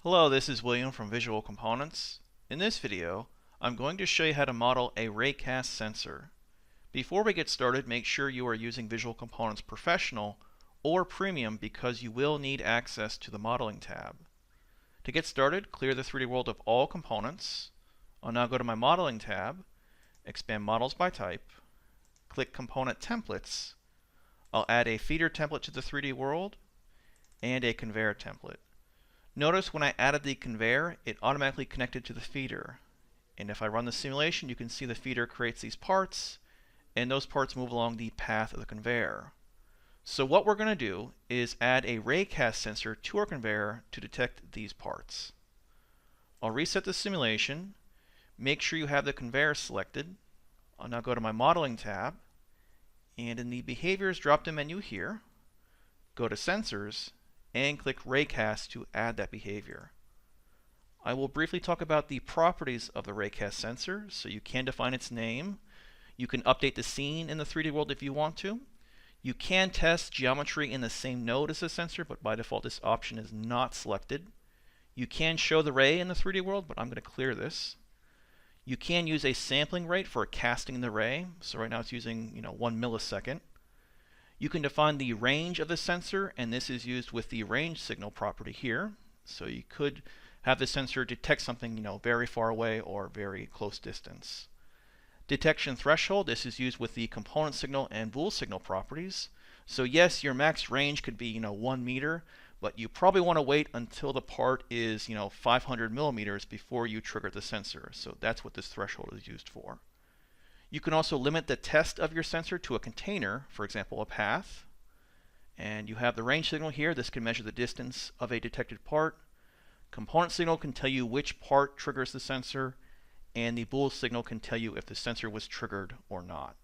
Hello, this is William from Visual Components. In this video, I'm going to show you how to model a Raycast sensor. Before we get started, make sure you are using Visual Components Professional or Premium because you will need access to the Modeling tab. To get started, clear the 3D world of all components. I'll now go to my Modeling tab, expand Models by Type, click Component Templates. I'll add a feeder template to the 3D world and a conveyor template. Notice when I added the conveyor, it automatically connected to the feeder. And if I run the simulation, you can see the feeder creates these parts, and those parts move along the path of the conveyor. So what we're going to do is add a Raycast sensor to our conveyor to detect these parts. I'll reset the simulation, make sure you have the conveyor selected. I'll now go to my Modeling tab, and in the Behaviors drop-down menu here, go to Sensors, and click Raycast to add that behavior. I will briefly talk about the properties of the Raycast sensor, so you can define its name. You can update the scene in the 3D world if you want to. You can test geometry in the same node as the sensor, but by default this option is not selected. You can show the ray in the 3D world, but I'm going to clear this. You can use a sampling rate for casting the ray, so right now it's using 1 millisecond. You can define the range of the sensor, and this is used with the range signal property here. So you could have the sensor detect something very far away or very close distance. Detection threshold, this is used with the component signal and bool signal properties. So yes, your max range could be 1 meter, but you probably want to wait until the part is 500 millimeters before you trigger the sensor. So that's what this threshold is used for. You can also limit the test of your sensor to a container, for example, a path. And you have the range signal here. This can measure the distance of a detected part. Component signal can tell you which part triggers the sensor, and the bool signal can tell you if the sensor was triggered or not.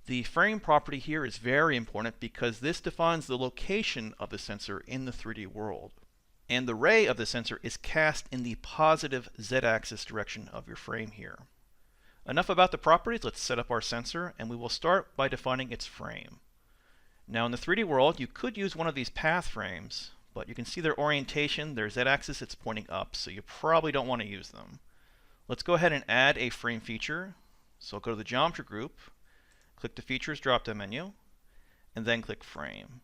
The frame property here is very important because this defines the location of the sensor in the 3D world. And the ray of the sensor is cast in the positive z-axis direction of your frame here. Enough about the properties, let's set up our sensor, and we will start by defining its frame. Now in the 3D world, you could use one of these path frames, but you can see their orientation, their z-axis, it's pointing up, so you probably don't want to use them. Let's go ahead and add a frame feature. So I'll go to the Geometry group, click the Features drop-down menu, and then click Frame.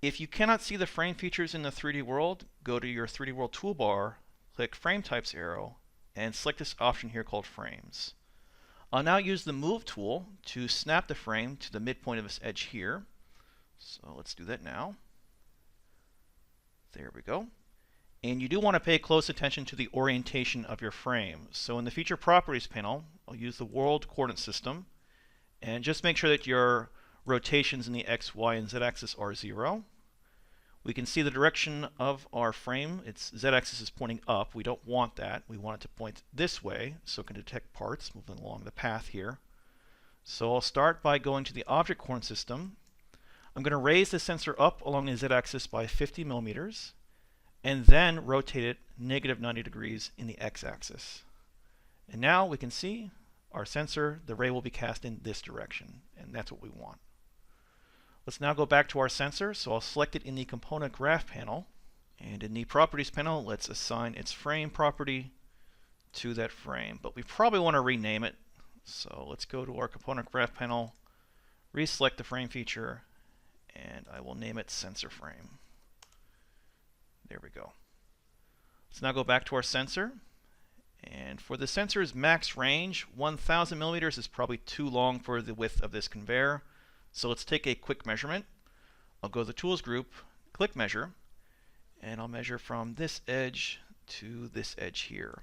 If you cannot see the frame features in the 3D world, go to your 3D world toolbar, click Frame Types arrow, and select this option here called Frames. I'll now use the Move tool to snap the frame to the midpoint of this edge here. So let's do that now. There we go. And you do want to pay close attention to the orientation of your frame. So in the Feature Properties panel, I'll use the World Coordinate System. And just make sure that your rotations in the X, Y, and Z axis are 0. We can see the direction of our frame. Its z-axis is pointing up. We don't want that. We want it to point this way so it can detect parts moving along the path here. So I'll start by going to the Object Coordinate System. I'm going to raise the sensor up along the z-axis by 50 millimeters and then rotate it -90 degrees in the x-axis. And now we can see our sensor, the ray will be cast in this direction, and that's what we want. Let's now go back to our sensor, so I'll select it in the Component Graph panel. And in the Properties panel, let's assign its frame property to that frame. But we probably want to rename it. So let's go to our Component Graph panel, reselect the frame feature, and I will name it Sensor Frame. There we go. Let's now go back to our sensor. And for the sensor's max range, 1,000 millimeters is probably too long for the width of this conveyor. So let's take a quick measurement. I'll go to the Tools group, click Measure, and I'll measure from this edge to this edge here.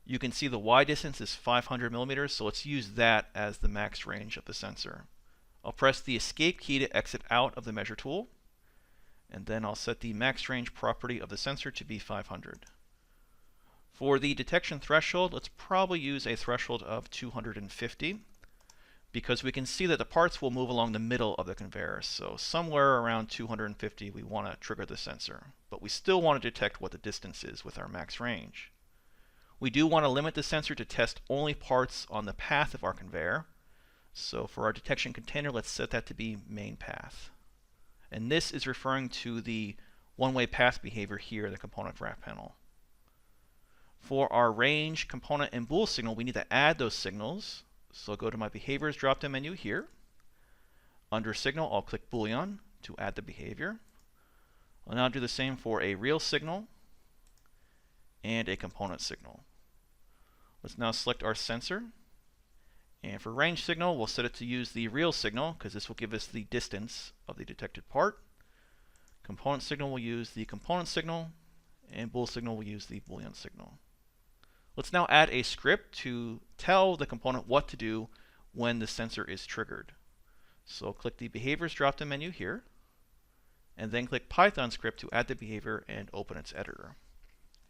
You can see the Y distance is 500 millimeters, so let's use that as the max range of the sensor. I'll press the Escape key to exit out of the Measure tool, and then I'll set the max range property of the sensor to be 500. For the detection threshold, let's probably use a threshold of 250. Because we can see that the parts will move along the middle of the conveyor. So somewhere around 250 we want to trigger the sensor. But we still want to detect what the distance is with our max range. We do want to limit the sensor to test only parts on the path of our conveyor. So for our detection container, let's set that to be main path. And this is referring to the one-way path behavior here in the component graph panel. For our range, component, and bool signal, we need to add those signals. So I'll go to my behaviors drop-down menu here. Under signal, I'll click Boolean to add the behavior. I'll now do the same for a real signal and a component signal. Let's now select our sensor. And for range signal, we'll set it to use the real signal because this will give us the distance of the detected part. Component signal will use the component signal, and bool signal will use the Boolean signal. Let's now add a script to tell the component what to do when the sensor is triggered. So click the behaviors drop-down menu here, and then click Python script to add the behavior and open its editor.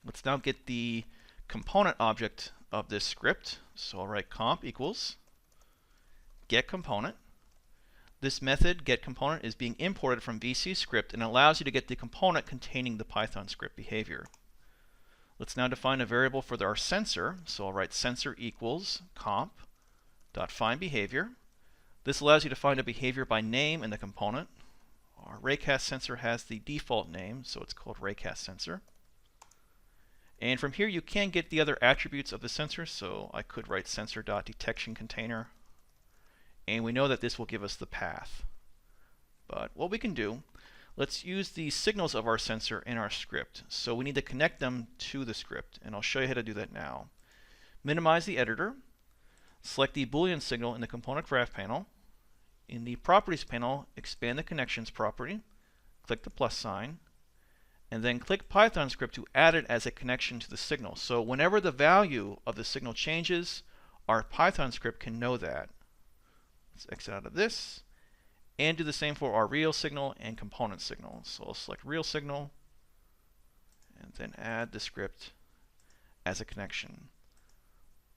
Let's now get the component object of this script. So I'll write comp equals getComponent. This method, getComponent, is being imported from VC script and allows you to get the component containing the Python script behavior. Let's now define a variable for our sensor. So I'll write sensor equals comp.findBehavior. This allows you to find a behavior by name in the component. Our Raycast sensor has the default name, so it's called Raycast sensor. And from here you can get the other attributes of the sensor, so I could write sensor.detectionContainer. And we know that this will give us the path. But what we can do, let's use the signals of our sensor in our script. So we need to connect them to the script, and I'll show you how to do that now. Minimize the editor. Select the Boolean signal in the component graph panel. In the properties panel, expand the connections property. Click the plus sign. And then click Python script to add it as a connection to the signal. So whenever the value of the signal changes, our Python script can know that. Let's exit out of this and do the same for our real signal and component signal. So I'll select real signal and then add the script as a connection.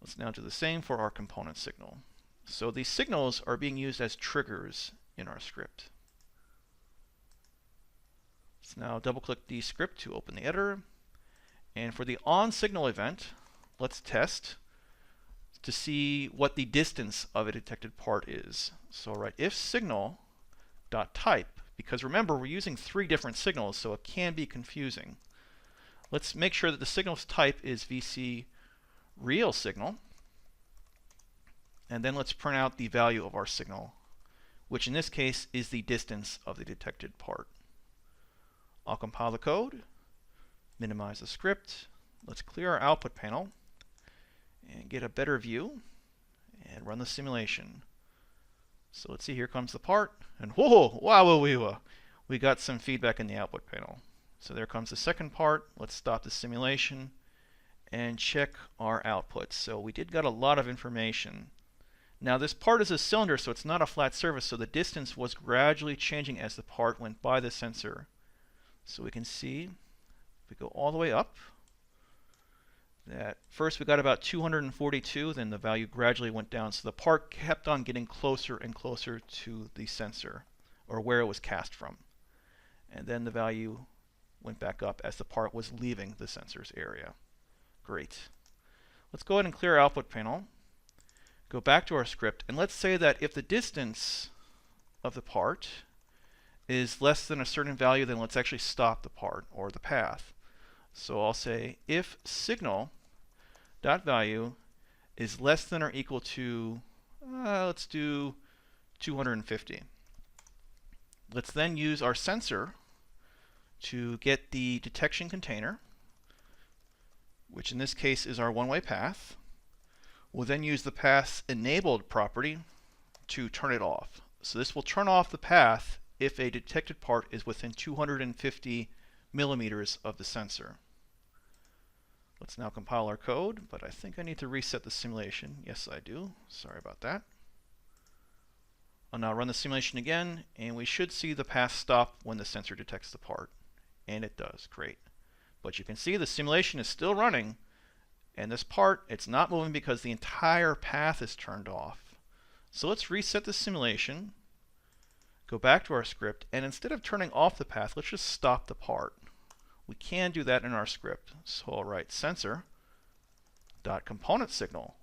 Let's now do the same for our component signal. So these signals are being used as triggers in our script. Let's now double click the script to open the editor. And for the onSignal event, let's test to see what the distance of a detected part is. So I'll write if signal.type, because remember we're using 3 different signals, so it can be confusing. Let's make sure that the signal's type is VC real signal, and then let's print out the value of our signal, which in this case is the distance of the detected part. I'll compile the code, minimize the script, let's clear our output panel and get a better view and run the simulation. So let's see, here comes the part, and whoa, wow, we got some feedback in the output panel. So there comes the second part. Let's stop the simulation and check our output. So we did get a lot of information. Now this part is a cylinder, so it's not a flat surface, so the distance was gradually changing as the part went by the sensor. So we can see, if we go all the way up, that first we got about 242, then the value gradually went down. So the part kept on getting closer and closer to the sensor, or where it was cast from. And then the value went back up as the part was leaving the sensor's area. Great. Let's go ahead and clear our output panel. Go back to our script, and let's say that if the distance of the part is less than a certain value, then let's actually stop the part or the path. So I'll say if signal.value is less than or equal to, let's do 250. Let's then use our sensor to get the detection container, which in this case is our one-way path. We'll then use the path enabled property to turn it off. So this will turn off the path if a detected part is within 250 millimeters of the sensor. Let's now compile our code, but I think I need to reset the simulation. Yes, I do. Sorry about that. I'll now run the simulation again, and we should see the path stop when the sensor detects the part. And it does. Great. But you can see the simulation is still running, and this part, it's not moving because the entire path is turned off. So let's reset the simulation, go back to our script, and instead of turning off the path, let's just stop the part. We can do that in our script. So I'll write sensor.component signal.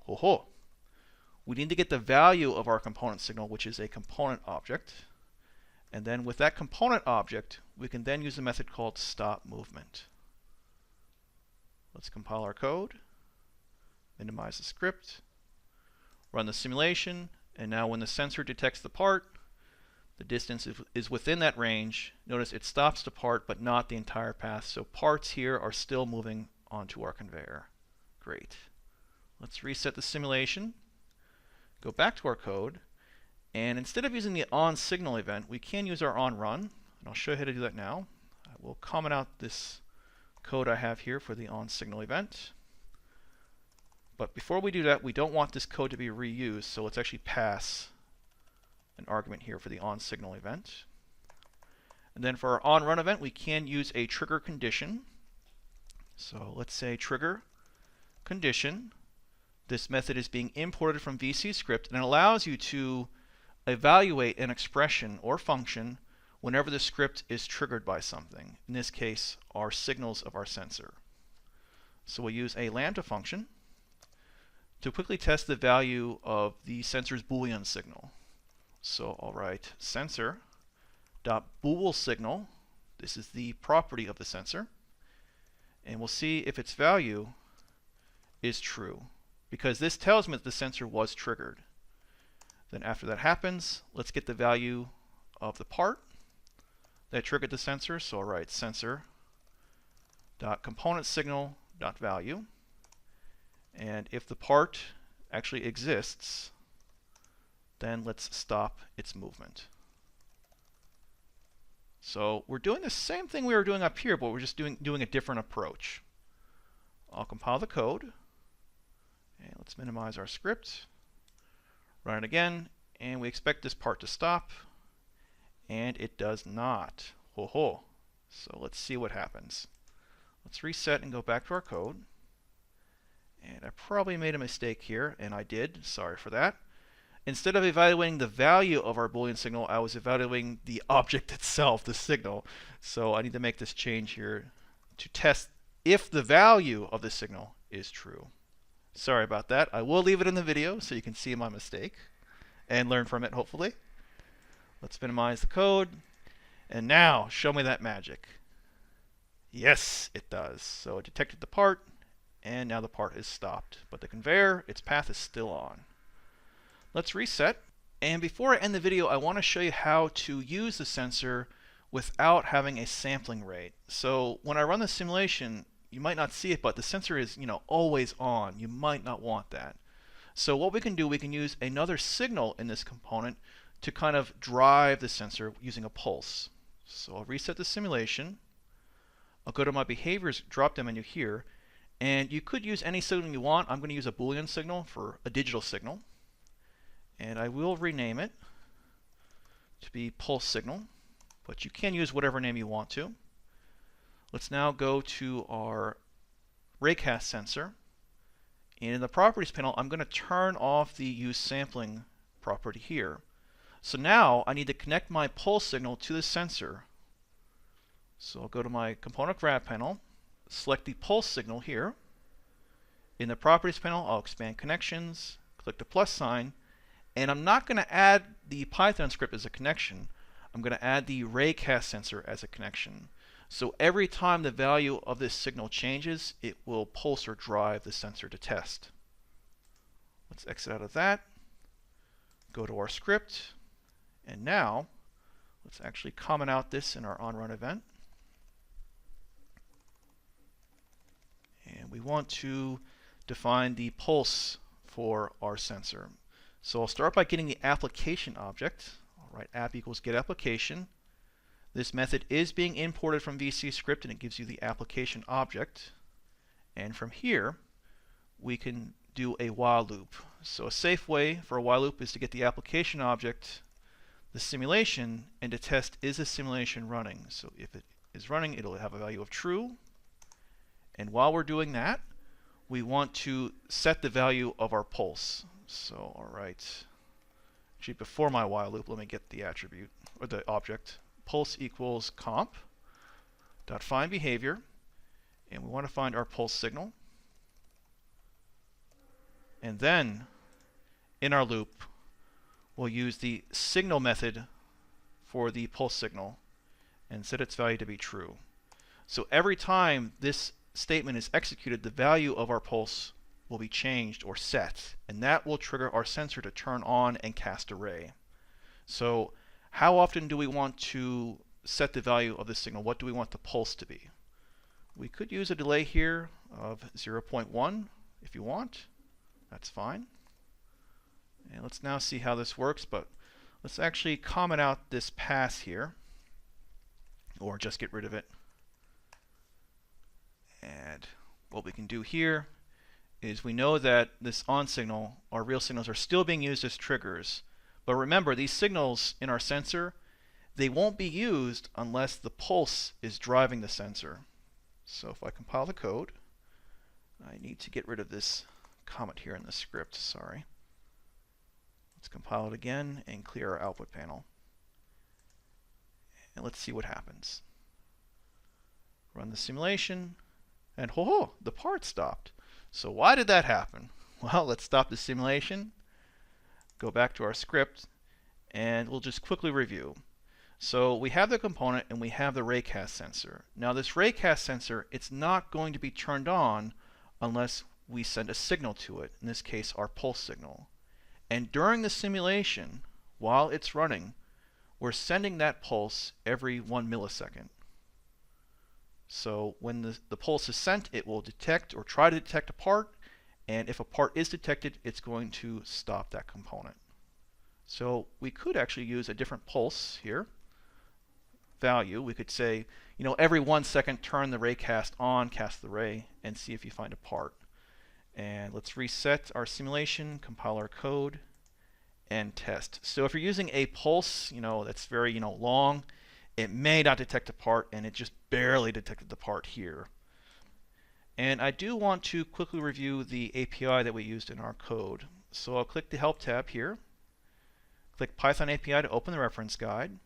We need to get the value of our component signal, which is a component object. And then with that component object, we can then use a method called stop movement. Let's compile our code, minimize the script, run the simulation, and now when the sensor detects the part, the distance is within that range. Notice it stops the part but not the entire path, so parts here are still moving onto our conveyor. Great. Let's reset the simulation, go back to our code, and instead of using the onSignal event, we can use our onRun, and I'll show you how to do that now. I will comment out this code I have here for the onSignal event. But before we do that, we don't want this code to be reused, so let's actually pass an argument here for the onSignal event. And then for our onRun event, we can use a trigger condition. So let's say trigger condition. This method is being imported from VC script, and it allows you to evaluate an expression or function whenever the script is triggered by something. In this case, our signals of our sensor. So we'll use a lambda function to quickly test the value of the sensor's Boolean signal. So I'll write sensor.bool signal. This is the property of the sensor. And we'll see if its value is true, because this tells me that the sensor was triggered. Then after that happens, let's get the value of the part that triggered the sensor. So I'll write sensor.componentSignal.value. And if the part actually exists, then let's stop its movement. So we're doing the same thing we were doing up here, but we're just doing a different approach. I'll compile the code. And let's minimize our script. Run it again, and we expect this part to stop, and it does not. Ho ho. So let's see what happens. Let's reset and go back to our code. And I probably made a mistake here, and I did. Sorry for that. Instead of evaluating the value of our Boolean signal, I was evaluating the object itself, the signal. So I need to make this change here to test if the value of the signal is true. Sorry about that. I will leave it in the video so you can see my mistake and learn from it, hopefully. Let's minimize the code. And now, show me that magic. Yes, it does. So it detected the part, and now the part is stopped. But the conveyor, its path is still on. Let's reset. And before I end the video, I want to show you how to use the sensor without having a sampling rate. So when I run the simulation, you might not see it, but the sensor is, always on. You might not want that. So what we can do, we can use another signal in this component to kind of drive the sensor using a pulse. So I'll reset the simulation. I'll go to my behaviors drop-down menu here, and you could use any signal you want. I'm going to use a Boolean signal for a digital signal, and I will rename it to be pulse signal, but you can use whatever name you want to. Let's now go to our Raycast sensor, and in the properties panel, I'm going to turn off the use sampling property here. So now I need to connect my pulse signal to the sensor. So I'll go to my component graph panel, select the pulse signal here. In the properties panel, I'll expand connections, click the plus sign, and I'm not going to add the Python script as a connection. I'm going to add the Raycast sensor as a connection. So every time the value of this signal changes, it will pulse or drive the sensor to test. Let's exit out of that, go to our script, and now let's actually comment out this in our onRun event. And we want to define the pulse for our sensor. So I'll start by getting the application object. I'll write app equals get application. This method is being imported from VC script, and it gives you the application object. And from here, we can do a while loop. So a safe way for a while loop is to get the application object, the simulation, and to test is the simulation running. So if it is running, it'll have a value of true. And while we're doing that, we want to set the value of our pulse. So all right, actually before my while loop, let me get the attribute or the object. Pulse equals comp dot find behavior, and we want to find our pulse signal. And then in our loop, we'll use the signal method for the pulse signal and set its value to be true. So every time this statement is executed, the value of our pulse will be changed or set, and that will trigger our sensor to turn on and cast a ray. So how often do we want to set the value of the signal? What do we want the pulse to be? We could use a delay here of 0.1 if you want. That's fine. And let's now see how this works, but let's actually comment out this pass here, or just get rid of it. And what we can do here is we know that this on signal, our real signals, are still being used as triggers. But remember, these signals in our sensor, they won't be used unless the pulse is driving the sensor. So if I compile the code, I need to get rid of this comment here in the script, sorry. Let's compile it again and clear our output panel. And let's see what happens. Run the simulation, and the part stopped. So why did that happen? Well, let's stop the simulation, go back to our script, and we'll just quickly review. So we have the component and we have the raycast sensor. Now this raycast sensor, it's not going to be turned on unless we send a signal to it, in this case our pulse signal. And during the simulation, while it's running, we're sending that pulse every 1 millisecond. So when the pulse is sent, it will detect or try to detect a part, and if a part is detected, it's going to stop that component. So we could actually use a different pulse here value. We could say, every 1 second turn the raycast on, cast the ray, and see if you find a part. And let's reset our simulation, compile our code, and test. So if you're using a pulse, that's very, long, it may not detect a part, and it just barely detected the part here. And I do want to quickly review the API that we used in our code. So I'll click the Help tab here, click Python API to open the reference guide,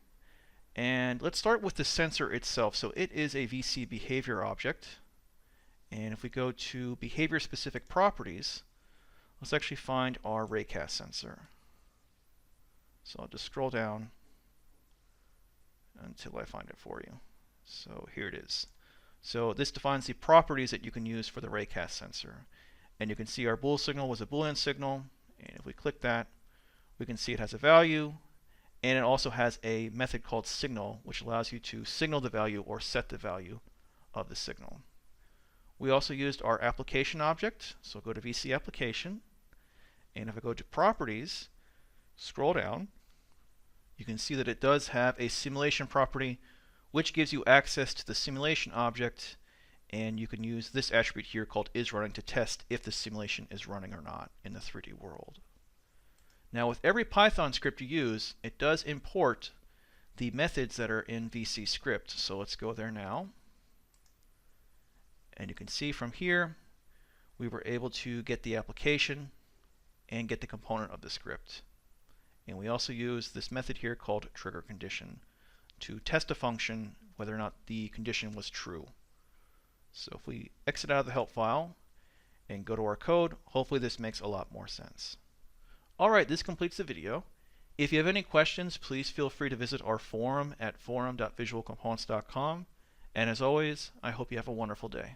and let's start with the sensor itself. So it is a VC behavior object, and if we go to behavior specific properties, let's actually find our raycast sensor. So I'll just scroll down until I find it for you. So here it is. So this defines the properties that you can use for the raycast sensor. And you can see our bool signal was a Boolean signal, and if we click that, we can see it has a value, and it also has a method called signal, which allows you to signal the value or set the value of the signal. We also used our application object, so go to VC application, and if I go to properties, scroll down, you can see that it does have a simulation property which gives you access to the simulation object, and you can use this attribute here called isRunning to test if the simulation is running or not in the 3D world. Now with every Python script you use, it does import the methods that are in VC script. So let's go there now. And you can see from here, we were able to get the application and get the component of the script. And we also use this method here called trigger condition to test a function whether or not the condition was true. So if we exit out of the help file and go to our code, hopefully this makes a lot more sense. Alright, this completes the video. If you have any questions, please feel free to visit our forum at forum.visualcomponents.com. And as always, I hope you have a wonderful day.